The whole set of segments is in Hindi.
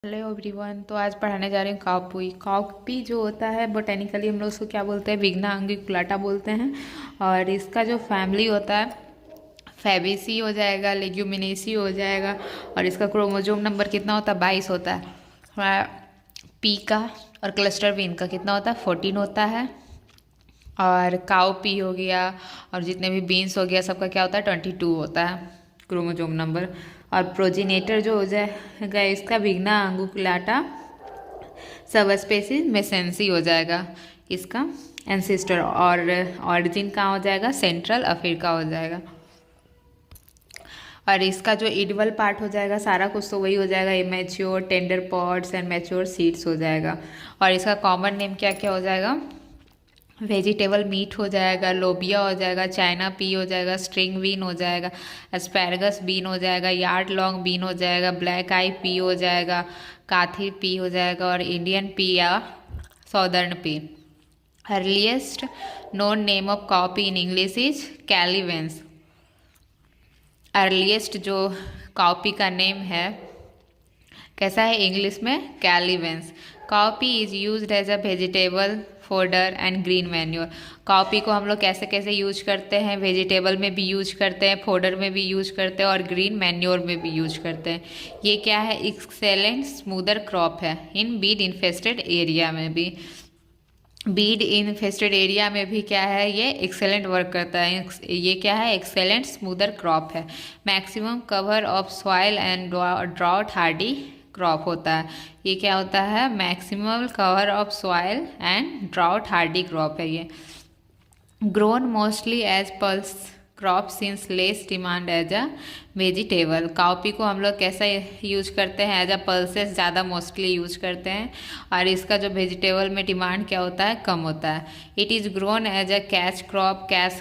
Hello everyone. तो आज पढ़ाने जा रही हूँ काउपी। काउपी जो होता है बोटेनिकली हम लोग उसको क्या बोलते हैं, विग्ना अंगिकुलाटा बोलते हैं। और इसका जो फैमिली होता है फैबेसी हो जाएगा, लेग्यूमिनेसी हो जाएगा। और इसका क्रोमोसोम नंबर कितना होता है, 22 होता है। पी का और क्लस्टर बीन का कितना होता है, 14 होता है। और काउ पी हो गया और जितने भी बीन्स हो गया सबका क्या होता है, 22 होता है क्रोमोसोम नंबर। और प्रोजिनेटर जो हो जाएगा इसका विग्ना अंगुकुलाटा सब स्पेसीज मेसेंसी हो जाएगा इसका एंसेस्टर। और ऑरिजिन कहाँ हो जाएगा, सेंट्रल अफ्रीका हो जाएगा। और इसका जो इडिबल पार्ट हो जाएगा सारा कुछ तो वही हो जाएगा, immature tender pods and mature seeds हो जाएगा। और इसका कॉमन नेम क्या क्या हो जाएगा, वेजिटेबल मीट हो जाएगा, लोबिया हो जाएगा, चाइना पी हो जाएगा, स्ट्रिंग बीन हो जाएगा, एस्पैरगस बीन हो जाएगा, यार्ड लॉन्ग बीन हो जाएगा, ब्लैक आई पी हो जाएगा, काथी पी हो जाएगा और इंडियन पी या southern pea. Earliest known name of cowpea in English is calavance. Earliest जो कॉपी का नेम है कैसा है इंग्लिश में, calavance. Cowpea is used as a vegetable fodder and green manure. Cowpea को हम लोग कैसे कैसे यूज करते हैं, वेजिटेबल में भी यूज करते हैं, फोडर में भी यूज करते हैं और ग्रीन मैन्योर में भी यूज करते हैं। ये क्या है, एक्सेलेंट स्मूदर क्रॉप है इन बीड इन्फेस्टेड एरिया में भी। बीड इन्फेस्टेड एरिया में भी क्या है, ये एक्सेलेंट वर्क करता है। ये क्या है, एक्सेलेंट स्मूदर क्रॉप है। Maximum cover of soil and drought hardy crop होता है। ये क्या होता है, maximum cover of soil and drought hardy crop है ये। Grown mostly as pulse crop since less demand as a vegetable. Cowpea को हम लोग कैसा यूज करते हैं, एज अ पल्सेस ज़्यादा मोस्टली यूज करते हैं। और इसका जो वेजिटेबल में डिमांड क्या होता है, कम होता है। It is grown as a cash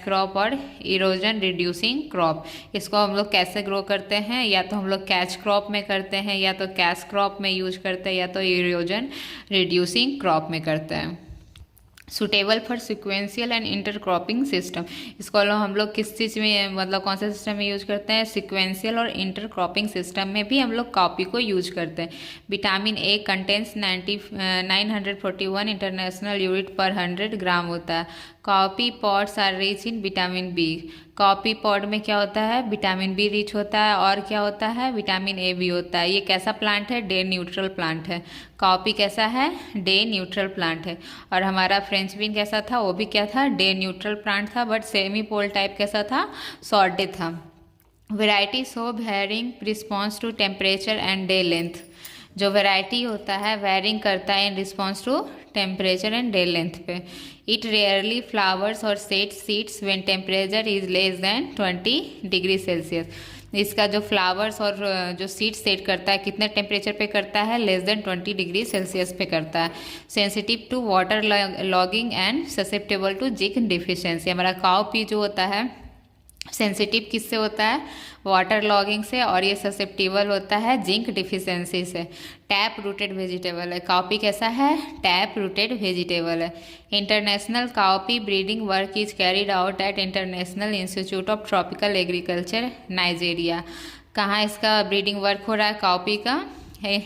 crop और इरोजन रिड्यूसिंग क्रॉप। इसको हम लोग कैसे ग्रो करते हैं, या तो हम लोग कैच क्रॉप में करते हैं, या तो कैश क्रॉप में यूज करते हैं, या तो इरोजन रिड्यूसिंग क्रॉप में करते हैं। Suitable for sequential and intercropping system. इसको हम लोग किस चीज़ में, मतलब कौन से सिस्टम में यूज करते हैं, सिक्वेंशियल और इंटरक्रॉपिंग सिस्टम में भी हम लोग कॉपी को यूज करते हैं। Vitamin A contains 941 international unit per 100 gram होता है। Cowpea pods are rich in vitamin B. Cowpea pod में क्या होता है, विटामिन बी रिच होता है और क्या होता है, विटामिन ए भी होता है। ये कैसा प्लांट है, डे न्यूट्रल प्लांट है। कॉपी कैसा है, डे न्यूट्रल प्लांट है। और हमारा फ्रेंच बीन कैसा था, वो भी क्या था, डे न्यूट्रल प्लांट था, बट सेमी पोल टाइप कैसा था, सॉर्टे था। Variety show varying response to temperature and day length. जो वेराइटी होता है वेरिंग करता है in response to temperature and day length पे। इट रेयरली फ्लावर्स और set seeds when temperature is less than 20 degree Celsius. इसका जो फ्लावर्स और जो सीड सेट करता है कितने टेम्परेचर पे करता है, लेस देन 20 डिग्री सेल्सियस पे करता है। Sensitive to water logging and susceptible to zinc deficiency. हमारा काउ पी जो होता है सेंसिटिव किससे होता है, वाटर लॉगिंग से, और ये ससेप्टिबल होता है जिंक डिफिशियंसी से। टैप रूटेड वेजिटेबल है। काउपी कैसा है, टैप रूटेड वेजिटेबल है। International cowpea breeding work is carried out at international institute of tropical agriculture Nigeria. कहाँ इसका ब्रीडिंग वर्क हो रहा है काउपी का, है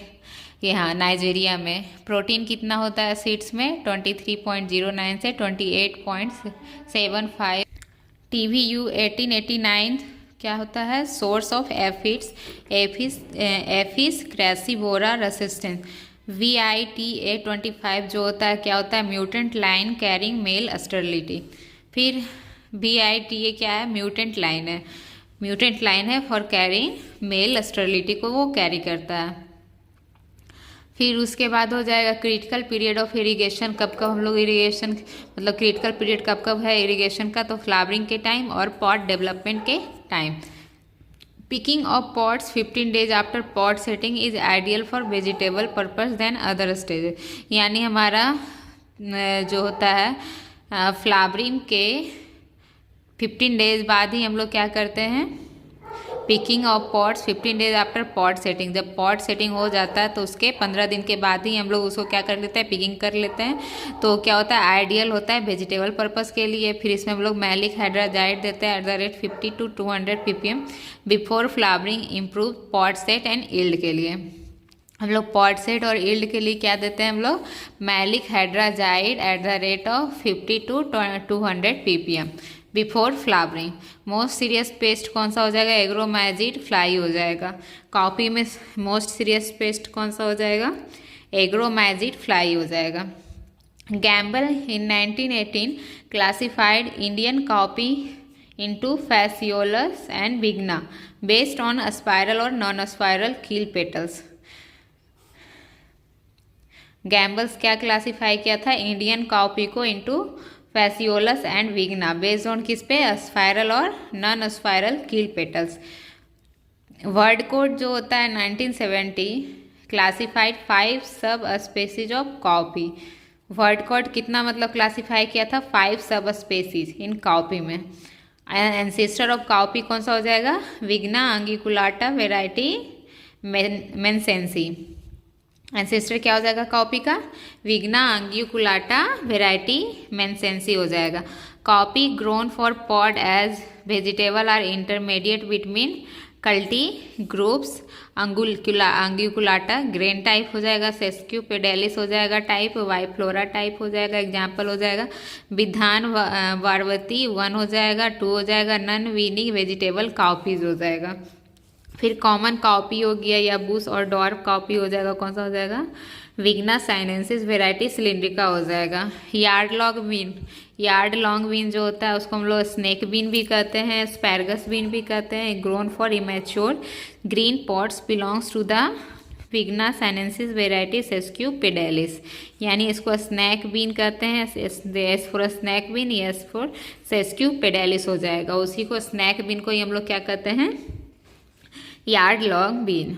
ये हाँ नाइजीरिया में। प्रोटीन कितना होता है सीड्स में, 23.09 से 28.75। TVU 1889 क्या होता है, source of aphis craccivora resistance. VITA 25 जो होता है क्या होता है, mutant line carrying male sterility. फिर VITA क्या है, म्यूटेंट लाइन है। म्यूटेंट लाइन है फॉर कैरिंग मेल स्टरलिटी को वो कैरी करता है। फिर उसके बाद हो जाएगा क्रिटिकल पीरियड ऑफ इरिगेशन। कब कब हम लोग इरिगेशन, मतलब क्रिटिकल पीरियड कब कब है इरिगेशन का, तो फ्लावरिंग के टाइम और पॉट डेवलपमेंट के time. Picking of pods 15 days after pod setting is ideal for vegetable purpose than other stage. यानी हमारा जो होता है फ्लावरिंग के 15 डेज बाद ही हम लोग क्या करते हैं, picking of pods 15 days after pod setting. जब पॉट सेटिंग हो जाता है तो उसके 15 दिन के बाद ही हम लोग उसको क्या कर लेते हैं, पिकिंग कर लेते हैं। तो क्या होता है, आइडियल होता है वेजिटेबल पर्पस के लिए। फिर इसमें हम लोग मैलिक हाइड्राजाइड देते हैं @50 to 200 ppm before flowering, improve pot set and yield के लिए। हम लोग पॉट सेट और यील्ड के लिए क्या देते हैं हम लोग, maleic hydrazide at the rate of 50 to 200 ppm before flowering. Most serious pest कौन सा हो जाएगा, एग्रोमैजिड फ्लाई हो जाएगा। कॉपी में मोस्ट सीरियस पेस्ट कौन सा हो जाएगा, एग्रोमैजिड फ्लाई हो जाएगा। Gamble in 1918 classified Indian copy into Phaseolus and Vigna based on spiral और नॉन स्पायरल कील पेटल्स। गैम्बल्स क्या क्लासीफाई किया था, इंडियन कॉपी को into Phaseolus and Vigna based on किस पे, स्पायरल और नॉन स्पायरल कील पेटल्स। वर्ड कोड जो होता है 1970 क्लासिफाइड 5 सब species of copy. Word code कितना मतलब क्लासीफाई किया था, 5 सब स्पेसीज इन कॉपी में। एंसेस्टर ऑफ कॉपी कौन सा हो जाएगा, विग्ना अंगिकुलाटा वेराइटी मेन्सेंसी। एंसेस्टर क्या हो जाएगा कॉपी का, विग्ना अंगिकुलाटा वेराइटी मेन्सेंसी हो जाएगा। Cowpea grown for pod as vegetable are intermediate between cultigroups. अंगिकुलाटा ग्रेन टाइप हो जाएगा, सेस्क्यू पेडेलिस हो जाएगा टाइप, वाइफ्लोरा टाइप हो जाएगा, एग्जाम्पल हो जाएगा विधान वारवती 1 हो जाएगा, 2 हो जाएगा नन वीनी वेजिटेबल कॉपीज हो जाएगा। फिर कॉमन कॉपी हो गया या बूस और डॉर्फ कॉपी हो जाएगा, कौन सा हो जाएगा, विग्ना साइनेंसिस वेराइटी सिलिंड्रिका हो जाएगा। यार्ड लॉन्ग बीन जो होता है उसको हम लोग स्नेक बीन भी कहते हैं, स्पैरगस बीन भी कहते हैं। Grown for immature green pods belongs to the vigna sinensis variety सेस्क्यू पेडेलिस, यानी इसको स्नैक बीन कहते हैं। S for snake bean, S for सेस्क्यू पेडेलिस हो जाएगा। उसी को स्नैक बीन को ही हम लोग क्या कहते हैं, यार्ड लॉन्ग बीन।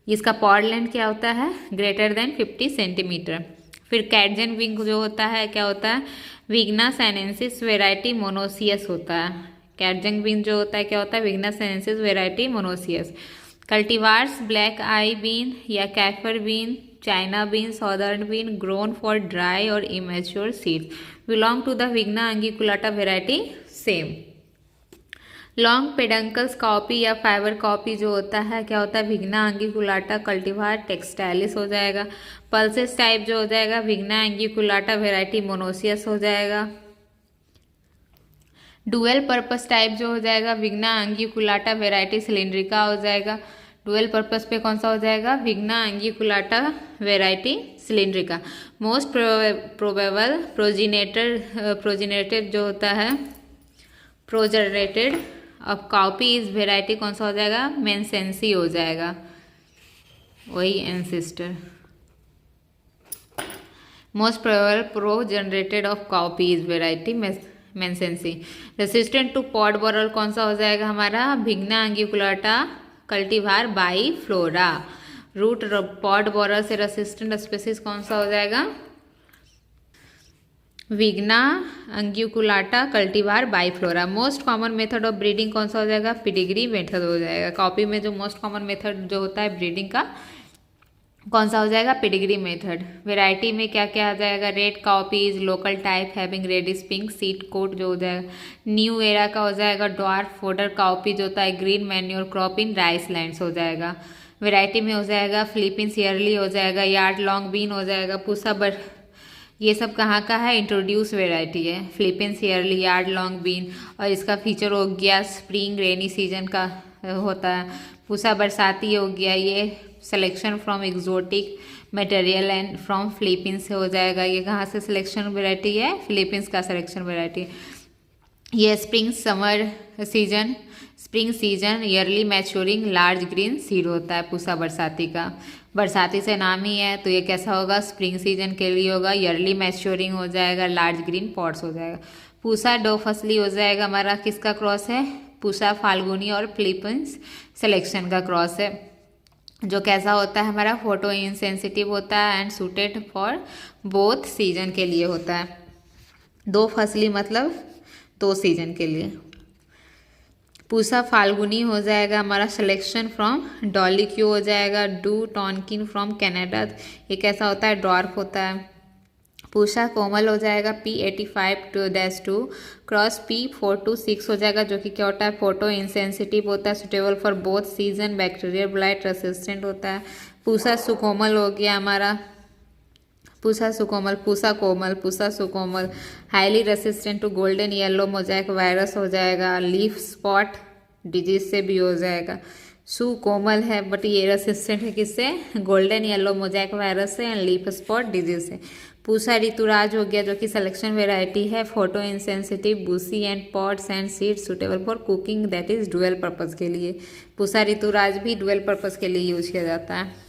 इसका पॉड लेंथ क्या होता है, ग्रेटर देन 50 सेंटीमीटर। फिर कैडजन विंग जो होता है क्या होता है, विग्ना साइनेंसिस वेराइटी मोनोसियस होता है। कैडजन विंग जो होता है क्या होता है, vigna sinensis variety monoecious. Cultivars black eye bean या kaffir bean, China bean, southern bean grown for dry और immature seeds belong to the vigna unguiculata variety सेम। लॉन्ग पेडंकल्स कॉपी या फाइबर कॉपी जो होता है क्या होता है, विग्ना अंगिकुलाटा कल्टीवार टेक्सटाइलिस हो जाएगा। पल्सेस टाइप जो हो जाएगा विग्ना अंगिकुलाटा वेराइटी मोनोसियस हो जाएगा। डुअल पर्पस टाइप जो हो जाएगा विग्ना अंगिकुलाटा वेराइटी सिलिंड्रिका हो जाएगा। डुअल पर्पस पे कौन सा हो जाएगा, vigna unguiculata variety सिलिंड्रिका। Most probable प्रोजिनेटेड जो होता है प्रोजनरेटेड अब कॉपी इस वेराइटी कौन सा हो जाएगा, मेन्सेंसी हो जाएगा, वही ancestor. Most probable progenitor of cowpea is variety मेन्सेंसी। रेसिस्टेंट टू पॉड बोरल कौन सा हो जाएगा हमारा, vigna unguiculata cultivar biflora. Root pod borer से रेसिस्टेंट स्पीसीज कौन सा हो जाएगा, vigna unguiculata cultivar biflora. Most common method of breeding कौन सा हो जाएगा, पेडिग्री मेथड हो जाएगा। कॉपी में जो मोस्ट कॉमन मेथड जो होता है ब्रीडिंग का कौन सा हो जाएगा, पेडिग्री मेथड। वेराइटी में क्या क्या आ जाएगा, red cowpeas, local type having reddish pink seed coat जो हो जाएगा। न्यू एरा का हो जाएगा डॉर्फ फोडर कॉपी जो होता है green manure crop in rice lands हो जाएगा। वेराइटी में हो जाएगा फिलीपींस ईयरली हो जाएगा, यार्ड लॉन्ग बीन हो जाएगा, पूसा बट ये सब कहाँ का है, इंट्रोड्यूस वेराइटी है, Philippines early, yard long bean. और इसका फीचर हो गया स्प्रिंग रेनी सीजन का होता है। पूसा बरसाती हो गया, ये selection from exotic material and from Philippines से हो जाएगा। ये कहाँ से सिलेक्शन वेराइटी है, फिलीपींस का सिलेक्शन वेराइटी। ये spring season yearly maturing large green seed होता है पूसा बरसाती का। बरसाती से नाम ही है तो ये कैसा होगा, स्प्रिंग सीजन के लिए होगा, ईयरली मैच्योरिंग हो जाएगा, लार्ज ग्रीन पॉट्स हो जाएगा। पूसा दो फसली हो जाएगा हमारा, किसका क्रॉस है, पूसा फाल्गुनी और फिलीपींस सिलेक्शन का क्रॉस है, जो कैसा होता है हमारा, फोटो इनसेंसिटिव होता है and suited for both season के लिए होता है। दो फसली मतलब 2 सीजन के लिए। पूसा फाल्गुनी हो जाएगा हमारा, सिलेक्शन फ्रॉम डॉली क्यू हो जाएगा, डू टॉनकिन फ्रॉम कनाडा, ये कैसा होता है, ड्वार्फ होता है। पूसा कोमल हो जाएगा P85-2 क्रॉस P426 हो जाएगा, जो कि क्या होता है, फोटो इंसेंसिटिव होता है, suitable for both season, bacterial blight resistant होता है। पूसा सुकोमल हो गया हमारा, Pusa Sukomal, Pusa Komal, Pusa Sukomal, highly resistant to golden yellow mosaic virus हो जाएगा, लीफ स्पॉट डिजीज से भी हो जाएगा। सुकोमल है बट ये रेसिस्टेंट है किससे, गोल्डन येलो मोजाइक वायरस से एंड लीफ स्पॉट डिजीज से। पूसा ऋतुराज हो गया जो कि सिलेक्शन वेराइटी है, photo insensitive, Bussy and pots and seeds suitable for cooking, that is dual purpose के लिए। पूसा ऋतुराज भी डुअल पर्पज के लिए यूज किया जाता है।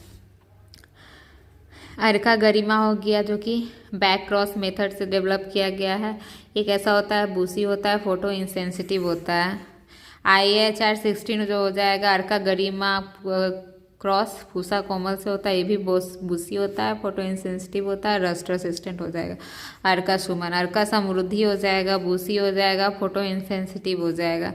अर्का गरिमा हो गया जो कि बैक क्रॉस मेथड से डेवलप किया गया है। ये कैसा होता है, बूसी होता है, फोटो इंसेंसिटिव होता है। IHR 16 जो हो जाएगा अर्का गरिमा क्रॉस पूसा कोमल से होता है, ये भी बूसी होता है, फोटो इंसेंसिटिव होता है, रस्ट रेसिस्टेंट हो जाएगा। अर्का सुमन, अर्का समृद्धि हो जाएगा, बूसी हो जाएगा, फोटो इंसेंसिटिव हो जाएगा।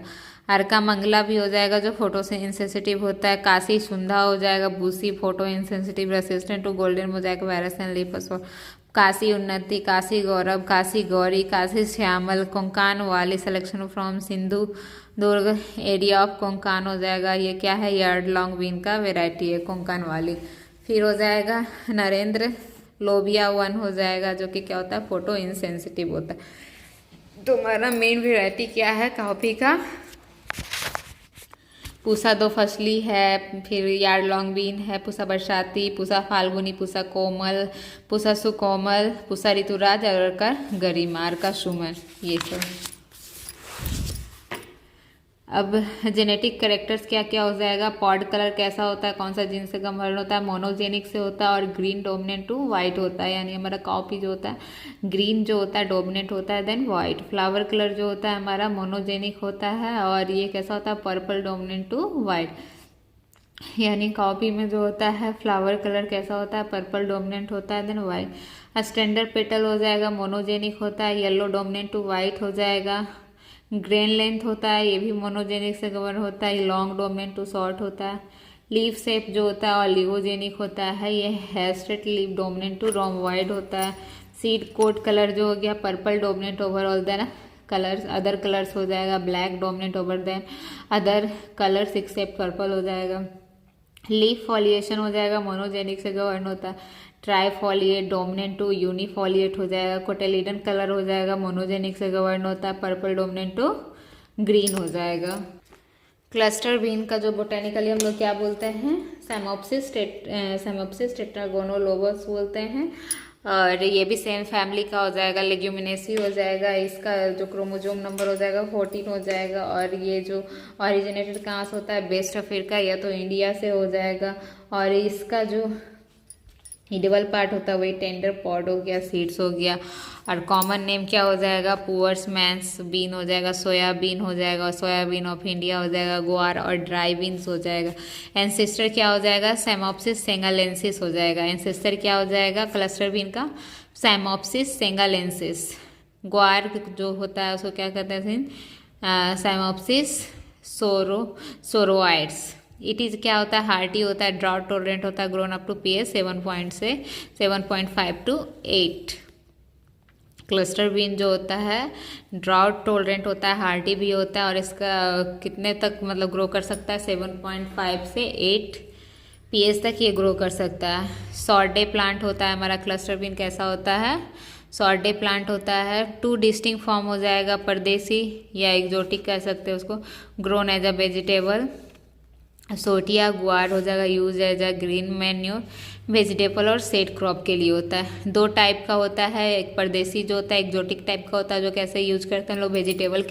अर्का मंगला भी हो जाएगा जो फोटो से इंसेंसिटिव होता है। काशी सुंधा हो जाएगा, bushy, photo insensitive, resistant to golden mosaic virus and leaf. Kashi Unnati, Kashi Gaurav, Kashi Gauri, Kashi Shyamal, Konkan वाली selection from Sindhudurg area of Konkan हो जाएगा। ये क्या है, यार्ड लॉन्ग बीन का वेराइटी है कोंकान वाली। फिर हो जाएगा नरेंद्र लोबिया 1 हो जाएगा जो कि क्या होता है, फोटो इंसेंसिटिव होता है। तो हमारा मेन वेराइटी क्या है कॉफी का, पूसा 2 फसली है, फिर यार्ड लॉन्ग बीन है, पूसा बरसाती, पूसा फाल्गुनी, पूसा कोमल, पूसा सुकोमल, पूसा ऋतुराज और अर्का गरिमा, अर्का सुमन, ये सब। अब जेनेटिक कैरेक्टर्स क्या क्या हो जाएगा, पॉड कलर कैसा होता है, कौन सा जीन से कन्वर्ट होता है, मोनोजेनिक से होता है और ग्रीन डोमिनेंट टू वाइट होता है, यानी हमारा कॉफी जो होता है ग्रीन जो होता है डोमिनेंट होता है, देन वाइट। फ्लावर कलर जो होता है हमारा मोनोजेनिक होता है और ये कैसा होता है, पर्पल डोमिनेंट टू वाइट, यानी कॉफी में जो होता है फ्लावर कलर कैसा होता है, पर्पल डोमिनेंट होता है, देन वाइट। स्टैंडर्ड पेटल हो जाएगा, मोनोजेनिक होता है, येलो डोमिनेंट टू वाइट हो जाएगा। ग्रेन लेंथ होता है, ये भी मोनोजेनिक से कवर होता है, लॉन्ग डोमिनेंट टू शॉर्ट होता है। लीफ शेप जो होता है ऑलिगोजेनिक होता है, ये है straight leaf dominant to rhomboid होता है। सीड कोट कलर जो हो गया purple dominant over all than colours, other colours हो जाएगा black dominant over than other colours except purple हो जाएगा। लीफ फॉलिएशन हो जाएगा, मोनोजेनिक से गवर्न होता है। ट्राईफॉलिएट डोमिनेंट टू यूनिफॉलिएट हो जाएगा। कोटेलिडन कलर हो जाएगा, मोनोजेनिक से गवर्न होता है, पर्पल डोमिनेंट टू ग्रीन हो जाएगा। क्लस्टर बीन का जो बोटेनिकली हम लोग क्या बोलते हैं, सेमोप्सिस टेट्रागोनोलोबस बोलते हैं, और ये भी सेम फैमिली का हो जाएगा, लेग्यूमिनेसी हो जाएगा। इसका जो क्रोमोजोम नंबर हो जाएगा 14 हो जाएगा, और ये जो ओरिजिनेटेड कहाँ से होता है, वेस्ट अफ्रीका या तो इंडिया से हो जाएगा। और इसका जो हिडबल पार्ट होता है वही टेंडर पॉड हो गया, सीड्स हो गया। और कॉमन नेम क्या हो जाएगा, पुअर्स मैंस बीन हो जाएगा, सोयाबीन हो जाएगा, सोयाबीन ऑफ इंडिया हो जाएगा, ग्वार और ड्राई बीन्स हो जाएगा। एंसेस्टर क्या हो जाएगा, सेमोप्सिस सेंगालेंसिस हो जाएगा। एंसेस्टर क्या हो जाएगा क्लस्टर बीन का, सेमोप्सिस सेंगालेंसिस। ग्वार जो होता है उसको क्या कहते हैं, सेमोप्सिस सोरोइड्स। इट इज़ क्या होता है, हार्टी होता है, ड्राउट टॉलरेंट होता है, grown up to pH 7.5 to 8। Cluster bean जो होता है ड्राउट टॉलरेंट होता है, हार्टी भी होता है, और इसका कितने तक मतलब ग्रो कर सकता है, 7.5 से 8 pH तक ये ग्रो कर सकता है। सॉर्डे प्लांट होता है हमारा क्लस्टर बीन, कैसा होता है, सॉर्डे प्लांट होता है। 2 डिस्टिंक्ट फॉर्म हो जाएगा, परदेसी या एक्जोटिक कह सकते हैं उसको, ग्रोन एज अ वेजिटेबल। सोटिया गुआर हो जाएगा, use as a green manure, vegetable और सेड क्रॉप के लिए होता है। 2 टाइप का होता है, एक परदेसी जो होता है एक्जोटिक टाइप का होता है जो कैसे यूज करते हैं लोग वेजिटेबल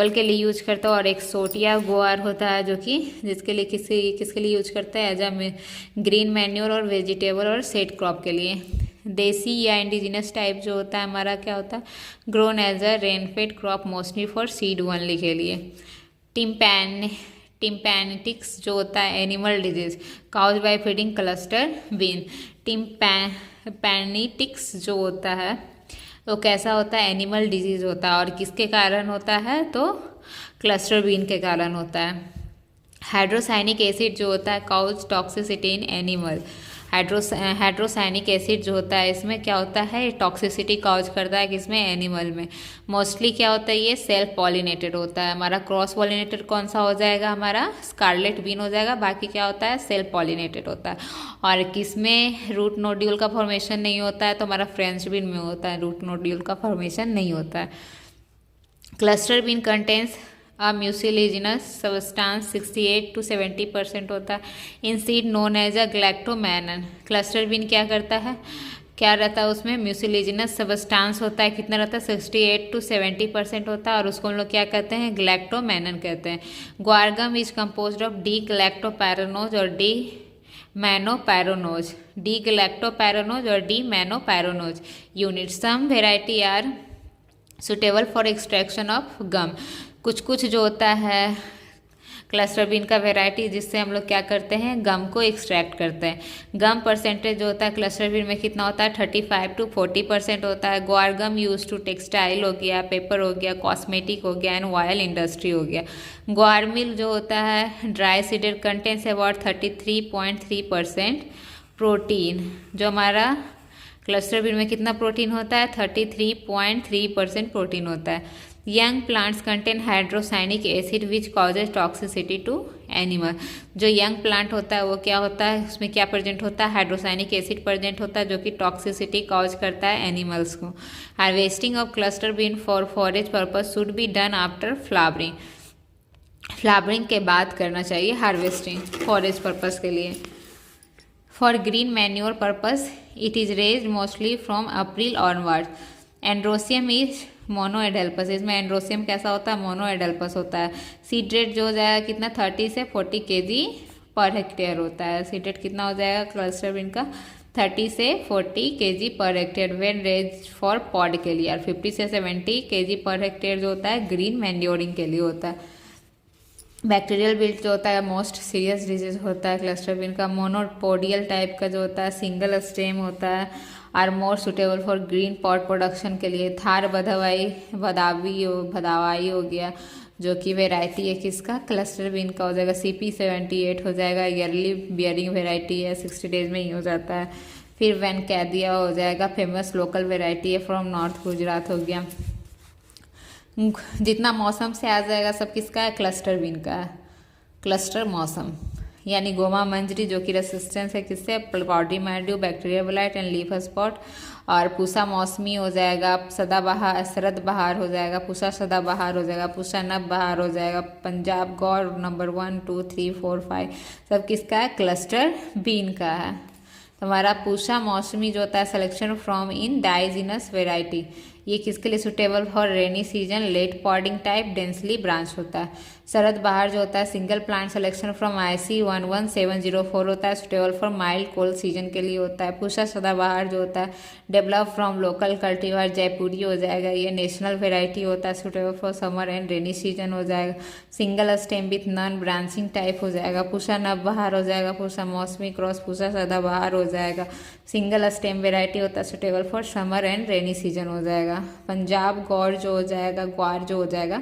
के लिए यूज करते हैं, और एक सोटिया गुआर होता है जो कि जिसके लिए किसके लिए यूज करता है, एज अ ग्रीन मैन्योर और वेजिटेबल और सेड क्रॉप के लिए। देसी या इंडिजिनस टाइप जो होता है हमारा क्या होता है, grown as a rainfed crop mostly for seed only के लिए। टिम्पैनिटिक्स जो होता है animal disease caused by feeding cluster bean. Tympanites जो होता है तो कैसा होता है, एनिमल डिजीज होता है, और किसके कारण होता है तो क्लस्टर बीन के कारण होता है। हाइड्रोसाइनिक एसिड जो होता है causes toxicity in animal. Hydrocyanic acid जो होता है इसमें क्या होता है, टॉक्सिसिटी कॉज करता है किसमें, एनिमल में। मोस्टली क्या होता है, ये सेल्फ पॉलिनेटेड होता है। हमारा क्रॉस पॉलिनेटेड कौन सा हो जाएगा, हमारा स्कारलेट बीन हो जाएगा। बाकी क्या होता है, सेल्फ पॉलिनेटेड होता है। और किसमें रूट नोड्यूल का फॉर्मेशन नहीं होता है, तो हमारा फ्रेंच बीन में होता है, रूट नोड्यूल का फॉर्मेशन नहीं होता है। Cluster bean contains a mucilaginous substance 68 to 70% होता है in seed known as a galactomannan. Cluster bean क्या करता है, क्या रहता है उसमें, म्यूसिलेजिनस सबस्टांस होता है। कितना रहता है, 68 to 70% होता है। और उसको हम लोग क्या कहते हैं, ग्लैक्टोमैनन कहते हैं। Guar gum is composed of D galactopyranose और डी मैनोपैरानोज, डी ग्लैक्टोपैरानोज और D mannopyranose unit. Some variety are suitable for extraction of gum. कुछ जो होता है क्लस्टर बीन का वेराइटी जिससे हम लोग क्या करते हैं, गम को एक्सट्रैक्ट करते हैं। गम परसेंटेज जो होता है क्लस्टर बीन में कितना होता है, 35 to 40% होता है। ग्वारगम यूज टू टेक्सटाइल हो गया, पेपर हो गया, कॉस्मेटिक हो गया एंड ऑयल इंडस्ट्री हो गया। ग्वारमिल जो होता है dry seeded contents about 33.3% protein. जो हमारा क्लस्टर बीन में कितना प्रोटीन होता है, 33.3% प्रोटीन होता है। Young plants contain hydrocyanic acid which causes toxicity to animal. जो यंग प्लांट होता है वो क्या होता है, उसमें क्या प्रेजेंट होता है, हाइड्रोसाइनिक एसिड प्रेजेंट होता है जो कि टॉक्सिसिटी कॉज करता है एनिमल्स को। Harvesting of cluster bean for forage purpose should be done after flowering. Flowering के बाद करना चाहिए हार्वेस्टिंग फॉरेज पर्पज के लिए। For green manure purpose it is raised mostly from April onward. Androecium is monadelphous, इसमें एंड्रोसियम कैसा होता है, मोनोएडल्पस होता है। सीड रेट जो हो जाएगा कितना, 30 से 40 kg पर हेक्टेयर होता है। सीड रेट कितना हो जाएगा क्लस्टर बीन का, 30 से 40 kg per hectare when raise for pod के लिए। और 50 से 70 kg पर हेक्टेयर जो होता है ग्रीन मैन्योरिंग के लिए होता है। बैक्टीरियल बिल्ट जो होता है मोस्ट सीरियस डिजीज होता है क्लस्टर बीन का। मोनोपोडियल टाइप का जो होता है सिंगल स्टेम होता है। Are more suitable for green pod production के लिए। थार भदावाई हो गया जो कि वेराइटी है किसका, क्लस्टर बीन का हो जाएगा। CP78 हो जाएगा, ईयरली बियरिंग वेराइटी है, 60 डेज में ही हो जाता है। फिर वैनकैदिया हो जाएगा, फेमस लोकल वेराइटी है फ्रॉम नॉर्थ गुजरात हो गया। जितना मौसम से आ जाएगा सब किसका है, क्लस्टर बीन का है। क्लस्टर मौसम यानी गोमा मंजरी जो कि रेसिस्टेंस है किससे, powdery mildew, bacteria blight and leaf spot. और पूसा मौसमी हो जाएगा, सदाबहार शरद बहार हो जाएगा, पूसा सदाबहार हो जाएगा, पूसा नब बहार हो जाएगा। पंजाब गौर नंबर 1 2 3 4 5 सब किसका है, क्लस्टर बीन का है। हमारा पूसा मौसमी जो होता है selection from indigenous variety, ये किसके लिए suitable for rainy season, late podding type, densely branch होता है। शरद बहार जो होता है single plant selection from IC 11704 होता है, suitable for mild cold season के लिए होता है। पूसा सदाबहार जो होता है develop from local cultivar Jaipuri हो जाएगा, ये नेशनल वेराइटी होता है, suitable for summer and rainy season हो जाएगा। Single stem with non branching type हो जाएगा। पूसा नब बहार हो जाएगा, पूसा मौसमी क्रॉस पूसा सदाबहार हो जाएगा, सिंगल स्टेम वेराइटी होता है, suitable for summer and rainy season हो जाएगा। पंजाब गौर जो हो जाएगा, ग्वार जो हो जाएगा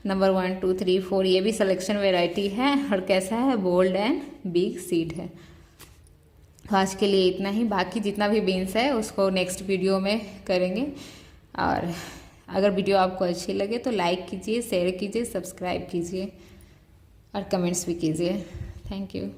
नंबर 1 2 3 4, ये भी सिलेक्शन वेराइटी है और कैसा है, बोल्ड एंड बिग सीड है। आज के लिए इतना ही, बाकी जितना भी बीन्स है उसको नेक्स्ट वीडियो में करेंगे। और अगर वीडियो आपको अच्छी लगे तो लाइक कीजिए, शेयर कीजिए, सब्सक्राइब कीजिए और कमेंट्स भी कीजिए। Thank you.